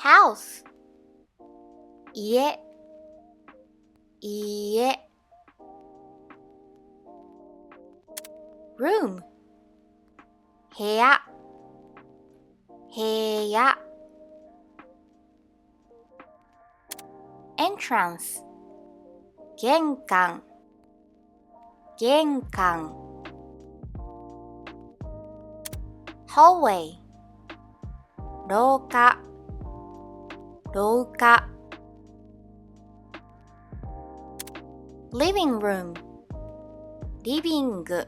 house 家家 room 部屋部屋 entrance 玄関玄関 hallway 廊下廊下 living room リビング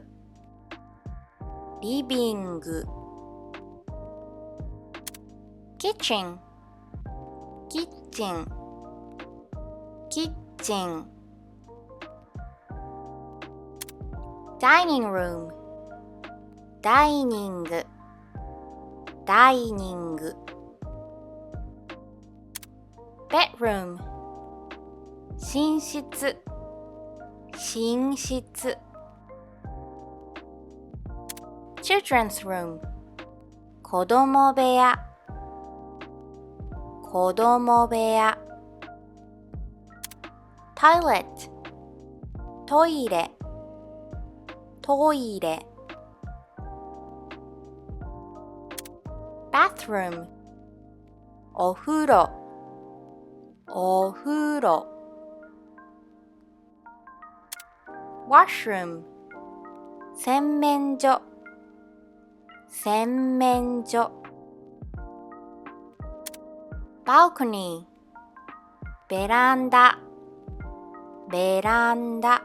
リビング kitchen キッチンキッチン dining room ダイニングダイニング bedroom 寝室寝室 children's room 子供部屋子供部屋 toilet トイレトイレ bathroom お風呂お風呂 washroom 洗面所洗面所 balcony ベランダベランダ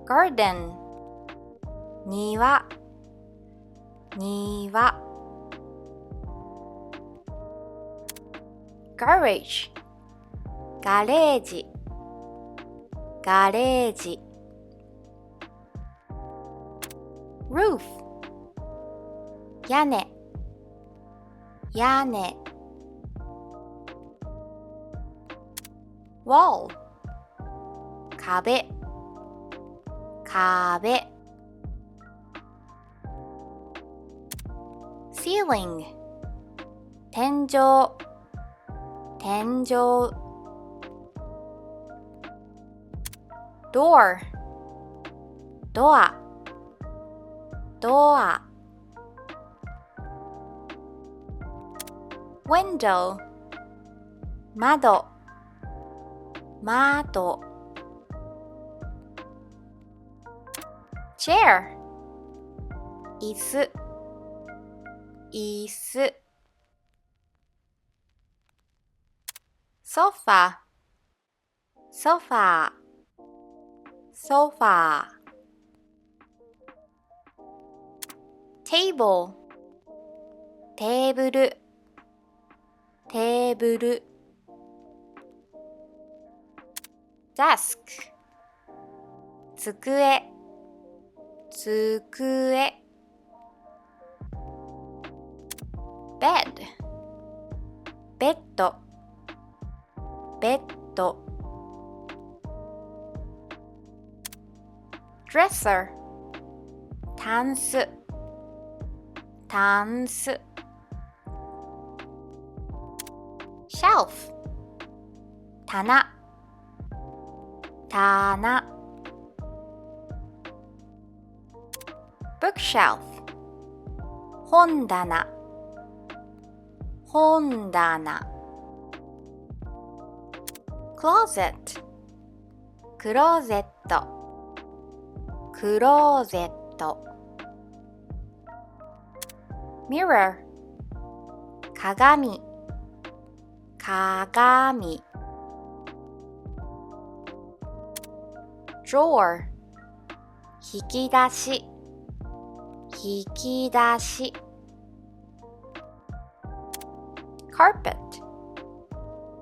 garden 庭庭 garage ガレージガレージ roof 屋根屋根 wall 壁壁 ceiling 天井天井 door ドアドア window 窓窓 chair 椅子椅子 sofa ソファーソファー table テーブルテーブル desk 机机 bed ベッドベッド dresser タンスタンス shelf 棚棚 bookshelf 本棚本棚 closet クローゼットクローゼット mirror 鏡鏡 drawer 引き出し引き出し carpet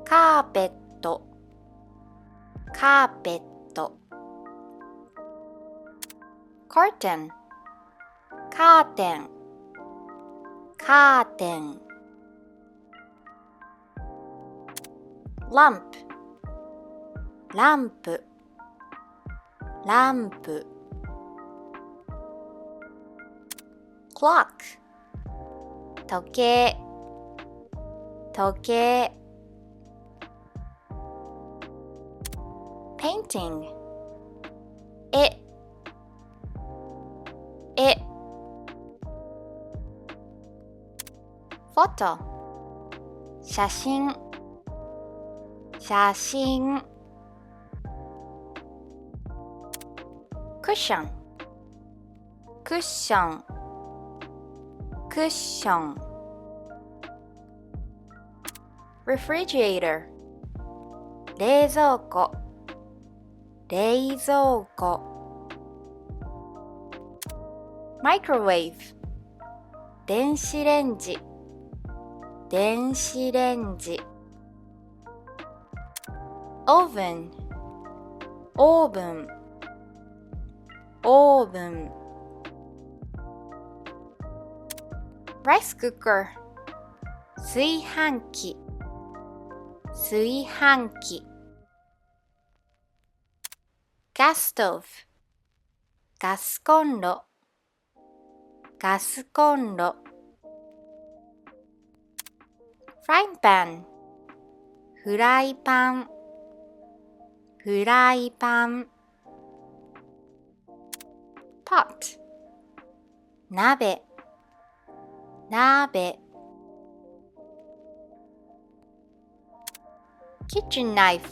カーペットカーペット curtain カーテンカーテン lamp ランプランプ clock 時計時計 painting 絵photo 写真cushion クッション refrigerator 冷蔵庫microwave 電子レンジoven オーブンrice cooker 炊飯器gas stove ガスコンロfrying pan フライパンpot 鍋kitchen knife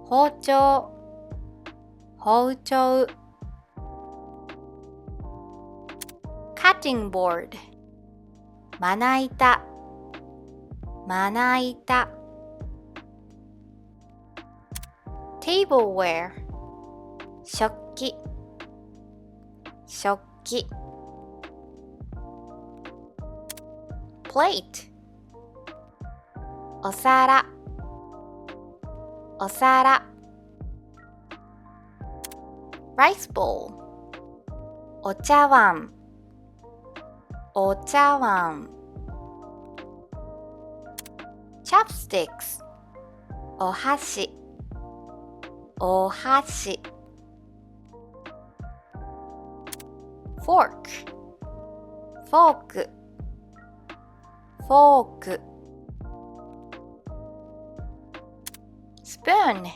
包丁cutting board まな板tableware 食器plate お皿rice bowl お茶碗chopsticks お箸fork フォークspoon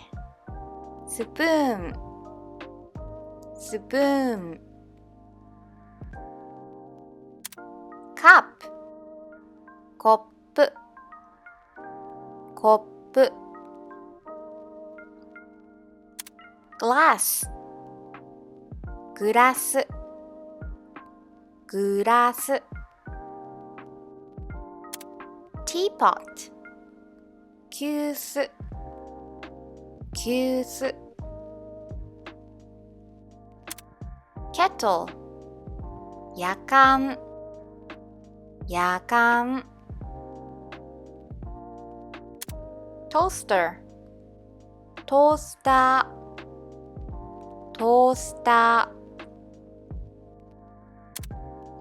スプーンcup コップglass グラスteapot 急須kettle やかんtoaster トースター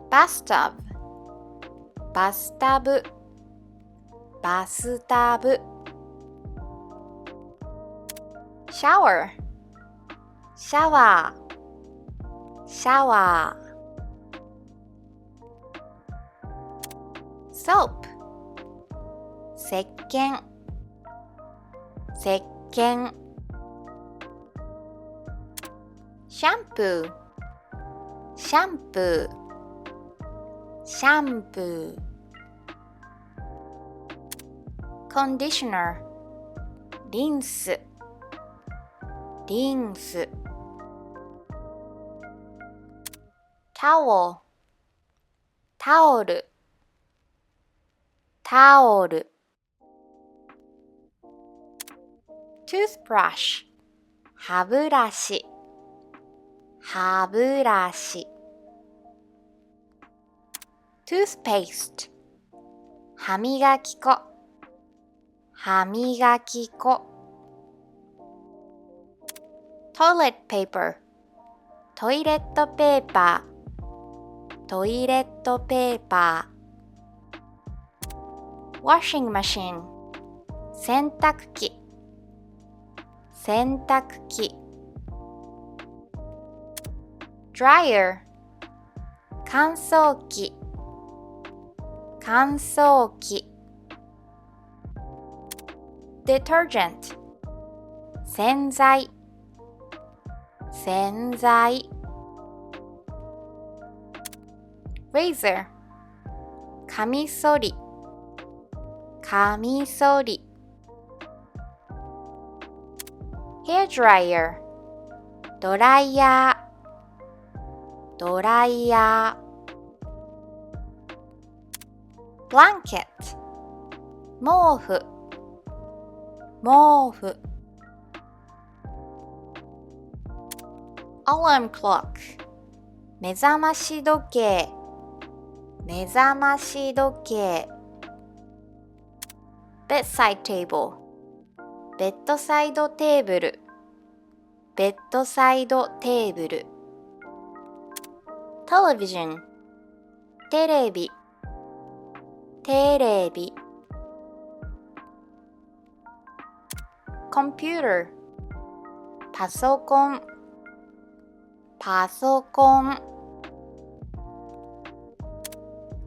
bathtub バスタブshower シャワーsoap 石鹸シャンプーconditioner リンスタオルtoothbrush 歯ブラシtoothpaste 歯磨き粉toilet paper トイレットペーパーwashing machine 洗濯機dryer 乾燥機乾燥機 detergent 洗剤洗剤 razor カミソリカミソリ hair dryer ドライヤードライヤー blanket 毛布毛布 alarm clock 目覚まし時計目覚まし時計 bedside table ベッドサイドテーブルベッドサイドテーブル television テレビテレビ computer パソコンパソコン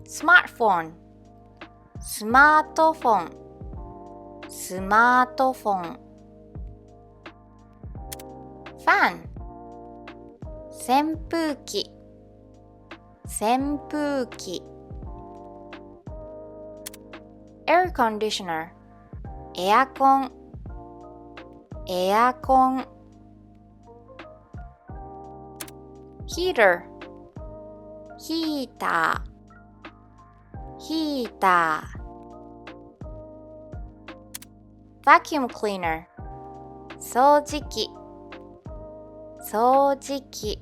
smartphone スマートフォンスマートフォン fan 扇風機扇風機 air conditioner エアコンエアコン heater ヒーターヒーター vacuum cleaner 掃除機掃除機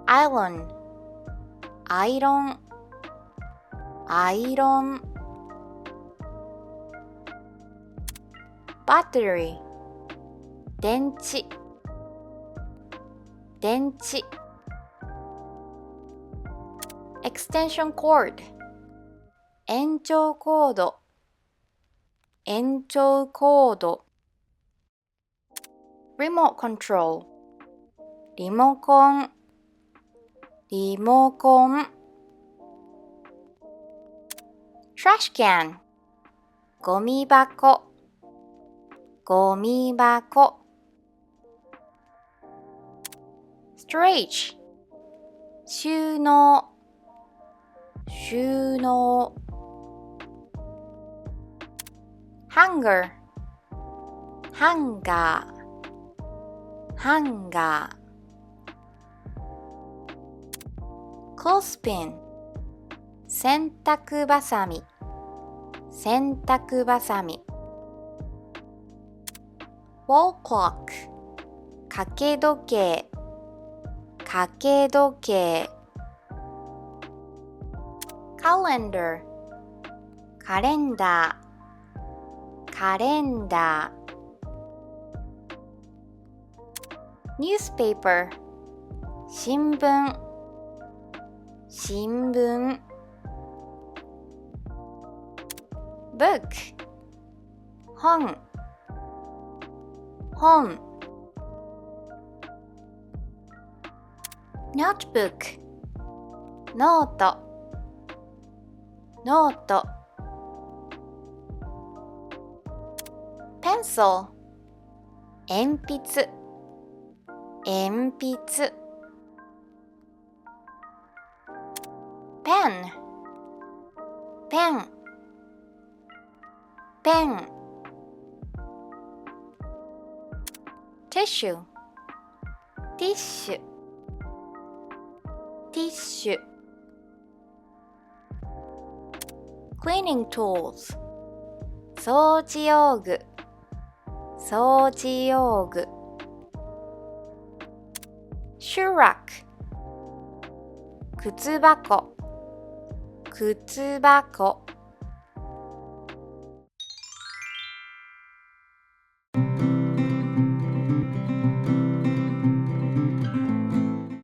iron アイロンアイロン battery 電池電池 extension cord 延長コード延長コード remote control リモコンリモコン trash can ゴミ箱ゴミ箱 storage 収納収納 hanger ハンガーハンガー clothespin 洗濯バサミ洗濯バサミ wall clock 掛け時計掛け時計 calendar カレンダーカレンダー newspaper 新聞新聞 book 本本 notebook ノートノート pencil 鉛筆鉛筆 pen ペンペン tissue ティッシュティッシュ cleaning tools 掃除用具掃除用具 shoe rack 靴箱靴箱